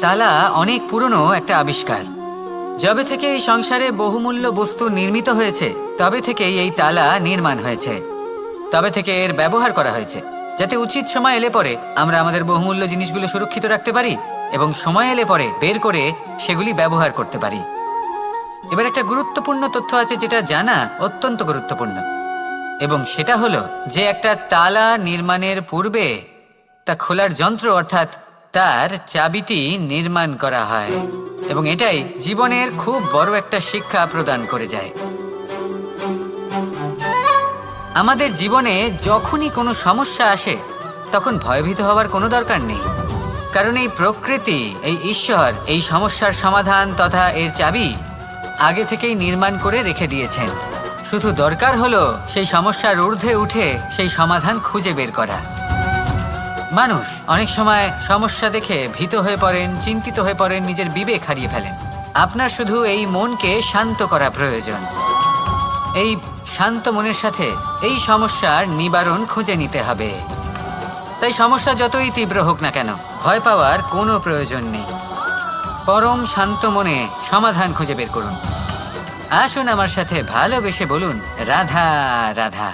তালা অনেক পুরনো একটা আবিষ্কার। যবে থেকে এই সংসারে বহুমূল্য বস্তু নির্মিত হয়েছে তবে থেকেই এই তালা নির্মাণ হয়েছে, তবে থেকে এর ব্যবহার করা হয়েছে, যাতে উচিত সময় এলে পরে আমরা আমাদের বহুমূল্য জিনিসগুলো সুরক্ষিত রাখতে পারি এবং সময় এলে পরে বের করে সেগুলি ব্যবহার করতে পারি। এবার একটা গুরুত্বপূর্ণ তথ্য আছে যেটা জানা অত্যন্ত গুরুত্বপূর্ণ, এবং সেটা হলো যে একটা তালা নির্মাণের পূর্বে তা খোলার যন্ত্র অর্থাৎ তার চাবিটি নির্মাণ করা হয়, এবং এটাই জীবনের খুব বড় একটা শিক্ষা প্রদান করে যায়। আমাদের জীবনে যখনই কোনো সমস্যা আসে তখন ভয়ভীত হওয়ার কোনো দরকার নেই, কারণ এই প্রকৃতি, এই ঈশ্বর এই সমস্যার সমাধান তথা এর চাবি আগে থেকেই নির্মাণ করে রেখে দিয়েছেন। শুধু দরকার হলো সেই সমস্যার ঊর্ধ্বে উঠে সেই সমাধান খুঁজে বের করা। মানুষ অনেক সময় সমস্যা দেখে ভীত হয়ে পড়েন, চিন্তিত হয়ে পড়েন, নিজের বিবেক হারিয়ে ফেলেন। আপনার শুধু এই মনকে শান্ত করা প্রয়োজন। এই শান্ত মনের সাথে এই সমস্যার নিবারণ খুঁজে নিতে হবে। তাই সমস্যা যতই তীব্র হোক না কেন ভয় পাওয়ার কোনো প্রয়োজন নেই। পরম শান্ত মনে সমাধান খুঁজে বের করুন। আসুন আমার সাথে ভালোবেসে বলুন, রাধা রাধা।